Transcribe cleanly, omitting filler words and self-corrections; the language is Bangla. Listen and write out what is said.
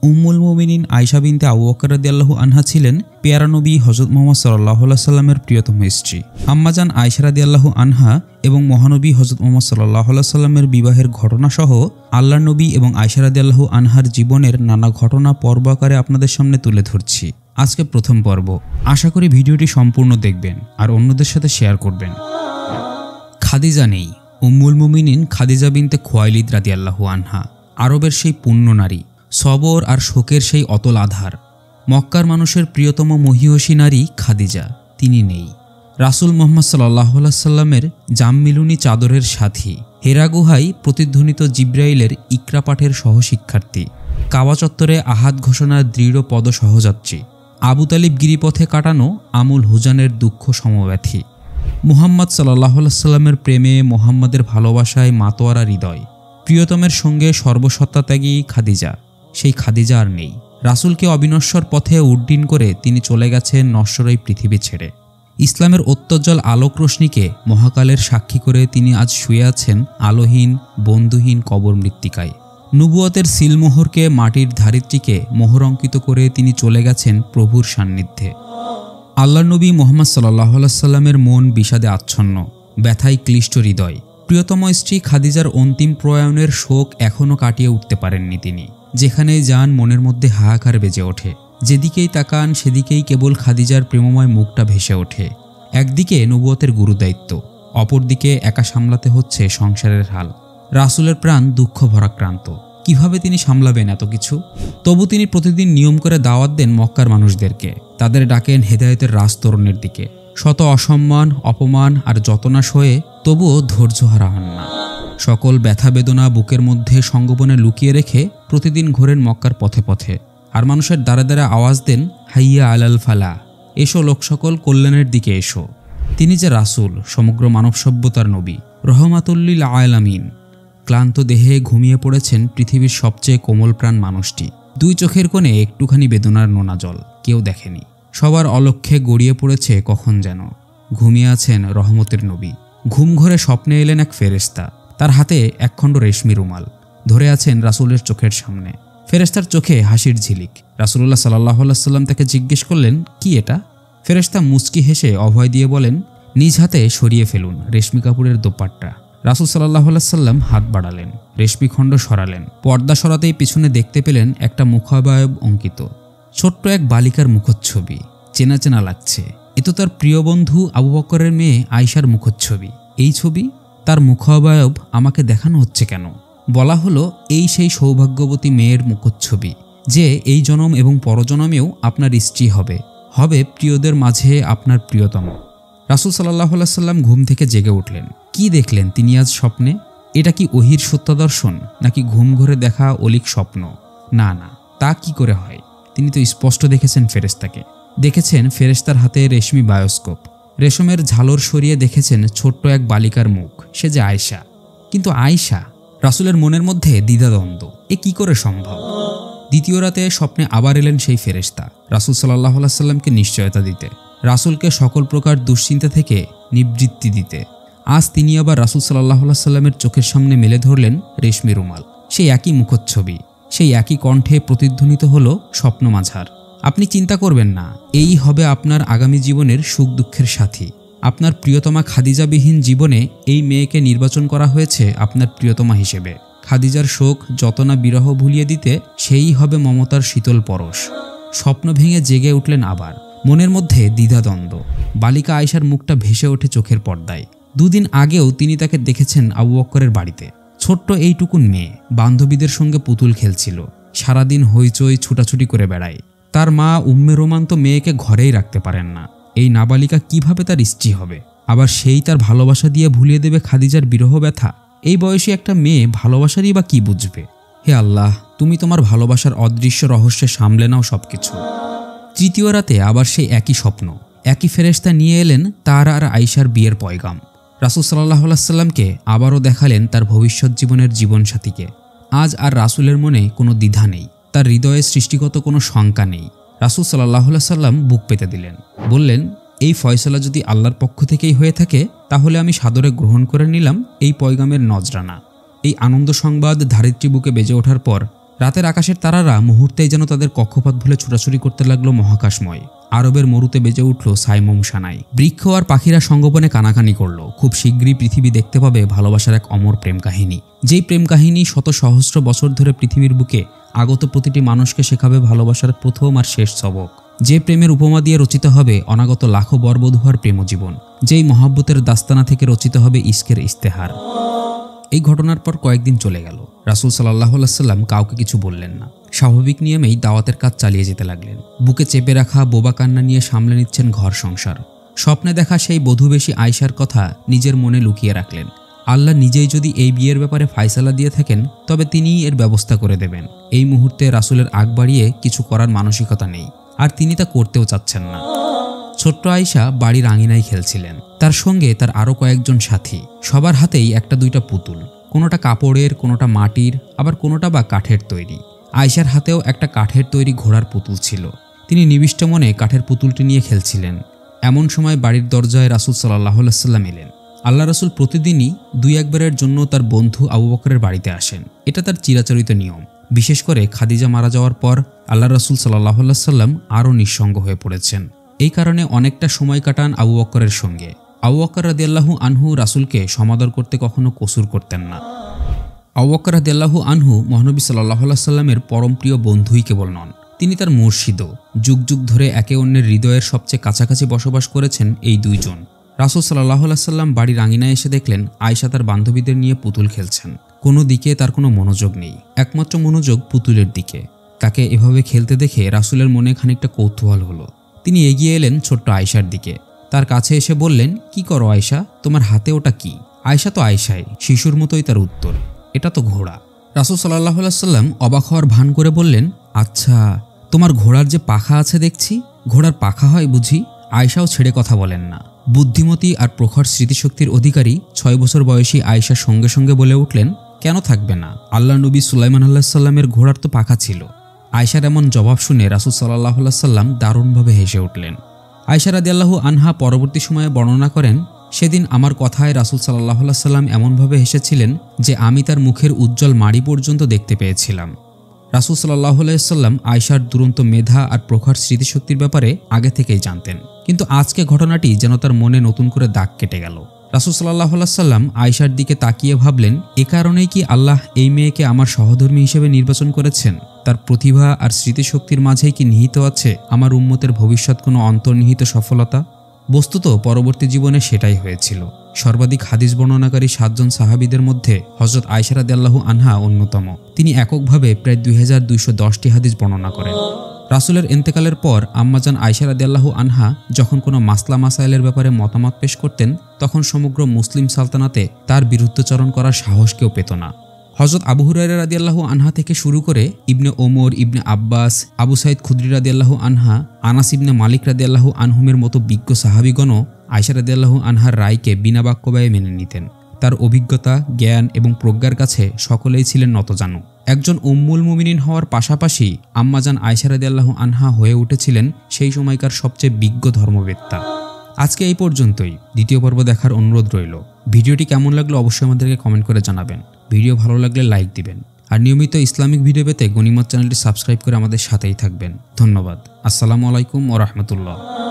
উম্মুল মুমিনিন আয়েশা বিনতে আবু বকর রাদিয়াল্লাহু আনহা ছিলেন পেয়ারা নবী হযরত মুহাম্মদ সাল্লাল্লাহু আলাইহি সাল্লামের প্রিয়তম স্ত্রী। আম্মাজান আয়েশা রাদিয়াল্লাহু আনহা এবং মহানবী হযরত মুহাম্মদ সাল্লাল্লাহু আলাইহি সাল্লামের বিবাহের ঘটনা সহ আল্লাহর নবী এবং আয়েশা রাদিয়াল্লাহু আনহার জীবনের নানা ঘটনা পর্ব আকারে আপনাদের সামনে তুলে ধরছি। আজকে প্রথম পর্ব। আশা করি ভিডিওটি সম্পূর্ণ দেখবেন আর অন্যদের সাথে শেয়ার করবেন। খাদিজা নেই। উম্মুল মুমিনিন খাদিজা বিনতে খুয়াইলিদ রাদিয়াল্লাহু আনহা, আরবের সেই পুণ্য নারী, সবর আর শোকের সেই অতল আধার। মক্কার মানুষের প্রিয়তম মহিয়সী নারী খাদিজা, তিনি নেই। রাসূল মুহাম্মদ সাল্লাল্লাহু আলাইহি সাল্লামের জামমিলুনি চাদরের সাথী, হেরা গুহায় প্রতিধ্বনিত জিব্রাইলের ইকরা পাঠের সহশিক্ষার্থী, কাবা চত্বরে আহাদ ঘোষণার দৃঢ় পদ সহযাত্রী, আবু তালিব গিরিপথে কাটানো আমুল হুজানের দুঃখ সমব্যথী, মুহাম্মদ সাল্লাল্লাহু আলাইহি সাল্লামের প্রেমে মুহাম্মাদের ভালোবাসায় মাতোয়ারা হৃদয়, প্রিয়তমের সঙ্গে সর্বসত্তাত্যাগী খাদিজা। সেই খাদিজা আর নেই। রাসূলকে অবিনশ্বর পথে উড্ডীন করে তিনি চলে গেছেন নশ্বর এই পৃথিবী ছেড়ে। ইসলামের অত্যজ্জ্বল আলোক রশ্মিকে মহাকালের সাক্ষী করে তিনি আজ শুয়ে আছেন আলোহীন বন্ধুহীন কবর মৃত্তিকায়। নবুয়তের সিলমোহরকে মাটির ধারিত্রীকে মোহর অঙ্কিত করে তিনি চলে গেছেন প্রভুর সান্নিধ্যে। আল্লাহর নবী মুহাম্মদ সাল্লাল্লাহু আলাইহি সাল্লামের মন বিষাদে আচ্ছন্ন, ব্যথায় ক্লিষ্ট হৃদয়। প্রিয়তম স্ত্রী খাদিজার অন্তিম প্রয়াণের শোক এখনও কাটিয়ে উঠতে পারেননি তিনি। যেখানেই যান মনের মধ্যে হাহাকার বেজে ওঠে। যেদিকেই তাকান সেদিকেই কেবল খাদিজার প্রেমময় মুখটা ভেসে ওঠে। একদিকে নবুয়তের গুরুদায়িত্ব, অপরদিকে একা সামলাতে হচ্ছে সংসারের হাল। রাসূলের প্রাণ দুঃখ ভরাক্রান্ত। কিভাবে তিনি সামলাবেন এত কিছু? তবু তিনি প্রতিদিন নিয়ম করে দাওয়াত দেন মক্কার মানুষদেরকে। তাদের ডাকেন হেদায়েতের রাজতরণের দিকে। শত অসম্মান অপমান আর যতনা সয়ে তবুও ধৈর্য হারা হন না। সকল ব্যথা বেদনা বুকের মধ্যে সঙ্গোপনে লুকিয়ে রেখে প্রতিদিন ঘোরেন মক্কার পথে পথে আর মানুষের দ্বারে দ্বারে আওয়াজ দেন, হাইয়া আলাল ফালা, এসো লোক সকল কল্যাণের দিকে এসো। তিনি যে রাসূল, সমগ্র মানব সভ্যতার নবী, রহমাতুল্লিল আলামিন। ক্লান্ত দেহে ঘুমিয়ে পড়েছেন পৃথিবীর সবচেয়ে কোমল প্রাণ মানুষটি। দুই চোখের কোণে একটুখানি বেদনার নোনা জল, কেউ দেখেনি। সবার অলক্ষ্যে গড়িয়ে পড়েছে কখন যেন। ঘুমিয়ে আছেন রহমতের নবী। ঘুম ঘরে স্বপ্নে এলেন এক ফেরেশতা। তার হাতে একখণ্ড রেশমি রুমাল। ধরে আছেন রাসূলের চোখের সামনে। ফেরেশতার চোখে হাসির ঝিলিক। রাসূলুল্লাহ সাল্লাল্লাহু আলাইহি সাল্লাম তাকে জিজ্ঞেস করলেন, কি এটা? ফেরেশতা মুচকি হেসে অভয় দিয়ে বলেন, নিজ হাতে সরিয়ে ফেলুন রেশমি কাপড়ের দোপাট্টা। রাসূল সাল্লাল্লাহু আলাইহি সাল্লাম হাত বাড়ালেন, রেশমি খণ্ড সরালেন। পর্দা সরাতেই পিছনে দেখতে পেলেন একটা মুখাবয়ব অঙ্কিত, ছোট্ট এক বালিকার মুখচ্ছবি। চেনা চেনা লাগছে। এ তো তার প্রিয় বন্ধু আবু বকরের মেয়ে আয়েশার মুখচ্ছবি। এই ছবি, তার মুখাবয়ব আমাকে দেখানো হচ্ছে কেন? বলা হলো, এই সেই সৌভাগ্যবতী মেয়ের মুখচ্ছবি যে এই জনম এবং পরজনমেও আপনার স্ত্রী হবে, হবে প্রিয়দের মাঝে আপনার প্রিয়তম। রাসূল সাল্লাল্লাহু আলাইহি সাল্লাম ঘুম থেকে জেগে উঠলেন। কি দেখলেন তিনি আজ স্বপ্নে? এটা কি ওহির সত্যাদর্শন নাকি ঘুম ঘরে দেখা অলিক স্বপ্ন? না না, তা কি করে হয়? তিনি তো স্পষ্ট দেখেছেন ফেরেশতাকে। দেখেছেন ফেরেশতার হাতে রেশমি বায়োস্কোপ। রেশমের ঝালর সরিয়ে দেখেছেন ছোট্ট এক বালিকার মুখ, সে যে আয়েশা। কিন্তু আয়েশা? রাসূলের মনের মধ্যে দ্বিধাদ্বন্দ্ব, এ কি করে সম্ভব? দ্বিতীয় রাতে স্বপ্নে আবার এলেন সেই ফেরেশতা, রাসূল সাল্লাল্লাহু আলাইহি সাল্লামকে নিশ্চয়তা দিতে, রাসূলকে সকল প্রকার দুশ্চিন্তা থেকে নিবৃত্তি দিতে। আজ তিনি আবার রাসূল সাল্লাল্লাহু আলাইহি সাল্লামের চোখের সামনে মেলে ধরলেন রেশমি রুমাল। সেই একই মুখচ্ছবি, সেই একই কণ্ঠে প্রতিধ্বনিত হলো স্বপ্ন মাঝার, আপনি চিন্তা করবেন না, এই হবে আপনার আগামী জীবনের সুখ দুঃখের সাথী। আপনার প্রিয়তমা খাদিজাবিহীন জীবনে এই মেয়েকে নির্বাচন করা হয়েছে আপনার প্রিয়তমা হিসেবে। খাদিজার শোক যত না বিরহ ভুলিয়ে দিতে সেই হবে মমতার শীতল পরশ। স্বপ্ন ভেঙে জেগে উঠলেন আবার। মনের মধ্যে দ্বিধাদ্বন্দ্ব। বালিকা আয়েশার মুখটা ভেসে ওঠে চোখের পর্দায়। দুদিন আগেও তিনি তাকে দেখেছেন আবু বকরের বাড়িতে। ছোট্ট এইটুকুন মেয়ে বান্ধবীদের সঙ্গে পুতুল খেলছিল, সারাদিন হইচই ছুটাছুটি করে বেড়ায়। তার মা উম্মে রোমান তো মেয়েকে ঘরেই রাখতে পারেন না। এই নাবালিকা কিভাবে তার স্ত্রী হবে? আবার সেই তার ভালোবাসা দিয়ে ভুলিয়ে দেবে খাদিজার বিরহ ব্যথা? এই বয়সী একটা মেয়ে ভালোবাসারই বা কি বুঝবে? হে আল্লাহ, তুমি তোমার ভালোবাসার অদৃশ্য রহস্যে সামলে নাও সবকিছু। তৃতীয় রাতে আবার সেই একই স্বপ্ন। একই ফেরেশতা নিয়ে এলেন তার আর আয়েশার বিয়ের পয়গাম। রাসূল সাল্লাল্লাহু আলাইহি সাল্লামকে আবারও দেখালেন তার ভবিষ্যৎ জীবনের জীবনসাথীকে। আজ আর রাসূলের মনে কোনো দ্বিধা নেই, তার হৃদয়ে সৃষ্টিগত কোনো শঙ্কা নেই। রাসূল সাল্লাল্লাহু আলাইহি সাল্লাম বুক পেতে দিলেন, বললেন, এই ফয়সালা যদি আল্লাহর পক্ষ থেকেই হয়ে থাকে তাহলে আমি সাদরে গ্রহণ করে নিলাম এই পয়গামের নজরানা। এই আনন্দ সংবাদ ধারিত্রী বুকে বেজে ওঠার পর রাতের আকাশের তারারা মুহূর্তেই যেন তাদের কক্ষপথ ভুলে ছোটাছুটি করতে লাগলো মহাকাশময়। আরবের মরুতে বেজে উঠল সাইমুম সানাই। বৃক্ষ আর পাখিরা সঙ্গোপনে কানাকানি করল। খুব শীঘ্রই পৃথিবী দেখতে পাবে ভালোবাসার এক অমর প্রেম কাহিনী, যেই প্রেম কাহিনী শত সহস্র বছর ধরে পৃথিবীর বুকে আগত প্রতিটি মানুষকে শেখাবে ভালোবাসার প্রথম আর শেষ সবক। যে প্রেমের উপমা দিয়ে রচিত হবে অনাগত লাখো বরবধূয়ার প্রেমজীবন, যেই মহাব্বতের দাস্তানা থেকে রচিত হবে ইশকের ইস্তেহার। এই ঘটনার পর কয়েকদিন চলে গেল। রাসূল সাল্লাল্লাহু আলাইহি সাল্লাম কাউকে কিছু বললেন না। স্বাভাবিক নিয়মেই দাওয়াতের কাজ চালিয়ে যেতে লাগলেন। বুকে চেপে রাখা বোবা কান্না নিয়ে সামলে নিচ্ছেন ঘর সংসার। স্বপ্নে দেখা সেই বধূবেশী আয়েশার কথা নিজের মনে লুকিয়ে রাখলেন। আল্লাহ নিজেই যদি এই বিয়ের ব্যাপারে ফায়সালা দিয়ে থাকেন তবে তিনিই এর ব্যবস্থা করে দেবেন। এই মুহূর্তে রাসূলের আগ বাড়িয়ে কিছু করার মানসিকতা নেই, আর তিনি তা করতেও চাচ্ছেন না। ছোট্ট আয়েশা বাড়ির আঙিনায় খেলছিলেন। তার সঙ্গে তার আরও কয়েকজন সাথী। সবার হাতেই একটা দুইটা পুতুল, কোনোটা কাপড়ের, কোনোটা মাটির, আবার কোনোটা বা কাঠের তৈরি। আয়েশার হাতেও একটা কাঠের তৈরি ঘোড়ার পুতুল ছিল। তিনি নিবিষ্ট মনে কাঠের পুতুলটি নিয়ে খেলছিলেন। এমন সময় বাড়ির দরজায় রাসূল সাল্লাল্লাহু আলাইহি সাল্লাম এলেন। আল্লাহ রাসূল প্রতিদিনই দুই একবারের জন্য তার বন্ধু আবু বকরের বাড়িতে আসেন। এটা তার চিরাচরিত নিয়ম। বিশেষ করে খাদিজা মারা যাওয়ার পর আল্লাহ রাসূল সাল্লাল্লাহু আলাইহি সাল্লাম আরও নিঃসঙ্গ হয়ে পড়েছেন। এই কারণে অনেকটা সময় কাটান আবু বকরের সঙ্গে। আবু বকর রাদিয়াল্লাহু আনহু রাসূলকে সমাদর করতে কখনো কসুর করতেন না। আবু বকর রাদিয়াল্লাহু আনহু মহানবী সাল্লাল্লাহু আলাইহি সাল্লামের পরম প্রিয় বন্ধুই কেবল নন, তিনি তার মুর্শিদও। যুগ যুগ ধরে একে অন্যের হৃদয়ের সবচেয়ে কাছাকাছি বসবাস করেছেন এই দুইজন। রাসূল সাল্লাল্লাহু আলাইহি সাল্লাম বাড়ির আঙিনায় এসে দেখলেন আয়েশা তার বান্ধবীদের নিয়ে পুতুল খেলছেন। কোনো দিকে তার কোনো মনোযোগ নেই, একমাত্র মনোযোগ পুতুলের দিকে। তাকে এভাবে খেলতে দেখে রাসূলের মনে খানিকটা কৌতূহল হলো। তিনি এগিয়ে এলেন ছোট্ট আয়েশার দিকে। তার কাছে এসে বললেন, কি করো আয়েশা, তোমার হাতে ওটা কি? আয়েশা তো আয়েশাই, শিশুর মতোই তার উত্তর, এটা তো ঘোড়া। রাসূল সাল্লাল্লাহু আলাইহি সাল্লাম অবাক হওয়ার ভান করে বললেন, আচ্ছা, তোমার ঘোড়ার যে পাখা আছে দেখছি, ঘোড়ার পাখা হয় বুঝি? আয়েশাও ছেড়ে কথা বলেন না। বুদ্ধিমতী আর প্রখর স্মৃতিশক্তির অধিকারী 6 বছর বয়সী আয়েশার সঙ্গে সঙ্গে বলে উঠলেন, কেন থাকবে না, আল্লাহ নবী সুলাইমান আলাইহিস সালামের ঘোড়ার তো পাখা ছিল। আয়েশার এমন জবাব শুনে রাসূল সাল্লাল্লাহু আলাইহি সাল্লাম দারুণভাবে হেসে উঠলেন। আয়েশা রাদিয়াল্লাহু আনহা পরবর্তী সময়ে বর্ণনা করেন, সেদিন আমার কথায় রাসূল সাল্লাল্লাহু আলাইহি সাল্লাম এমনভাবে হেসেছিলেন যে আমি তার মুখের উজ্জ্বল মাড়ি পর্যন্ত দেখতে পেয়েছিলাম। রাসূল সাল্লাল্লাহু আলাইহি সাল্লাম আয়েশার দুরন্ত মেধা আর প্রখর স্মৃতিশক্তির ব্যাপারে আগে থেকেই জানতেন, কিন্তু আজকে ঘটনাটি যেন তার মনে নতুন করে দাগ কেটে গেল। রাসূল সাল্লাল্লাহু আলাইহি সাল্লাম আয়েশার দিকে তাকিয়ে ভাবলেন, এ কারণেই কি আল্লাহ এই মেয়েকে আমার সহধর্মী হিসেবে নির্বাচন করেছেন? তার প্রতিভা আর স্মৃতিশক্তির মাঝেই কি নিহিত আছে আমার উম্মতের ভবিষ্যৎ কোনো অন্তর্নিহিত সফলতা? বস্তুত পরবর্তী জীবনে সেটাই হয়েছিল। সর্বাধিক হাদিস বর্ণনাকারী 7 জন সাহাবীদের মধ্যে হযরত আয়েশা রাদিয়াল্লাহু আনহা অন্যতম। তিনি এককভাবে প্রায় 2210টি হাদিস বর্ণনা করেন। রাসূলের ইন্তেকালের পর আম্মাজান আয়েশা রাদিয়াল্লাহু আনহা যখন কোনো মাসলা মাসাইলের ব্যাপারে মতামত পেশ করতেন, তখন সমগ্র মুসলিম সালতানাতে তার বিরুদ্ধচারণ করার সাহস কেউ পেত না। হযরত আবু হুরায়রা রাদিয়াল্লাহু আনহা থেকে শুরু করে ইবনে ওমর, ইবনে আব্বাস, আবু সাঈদ খুদরি রাদিয়াল্লাহু আনহা, আনাস ইবনে মালিক রাদিয়াল্লাহু আনহুমের মতো বিজ্ঞ সাহাবীগণও আয়েশা রাদিয়াল্লাহু আনহার রায়কে বিনা বাক্যব্যয়ে মেনে নিতেন। তার অভিজ্ঞতা, জ্ঞান এবং প্রজ্ঞার কাছে সকলেই ছিলেন নতজানু। একজন উম্মুল মুমিনিন হওয়ার পাশাপাশি আম্মাজান আয়েশা রাদিয়াল্লাহু আনহা হয়ে উঠেছিলেন সেই সময়কার সবচেয়ে বিজ্ঞ ধর্মবেত্তা। আজকে এই পর্যন্তই। দ্বিতীয় পর্ব দেখার অনুরোধ রইল। ভিডিওটি কেমন লাগলো অবশ্যই আমাদেরকে কমেন্ট করে জানাবেন। ভিডিও ভালো লাগলে লাইক দিবেন, আর নিয়মিত ইসলামিক ভিডিও পেতে গনিমত চ্যানেলটি সাবস্ক্রাইব করে আমাদের সাথেই থাকবেন। ধন্যবাদ। আসসালামু আলাইকুম ওয়া রাহমাতুল্লাহ।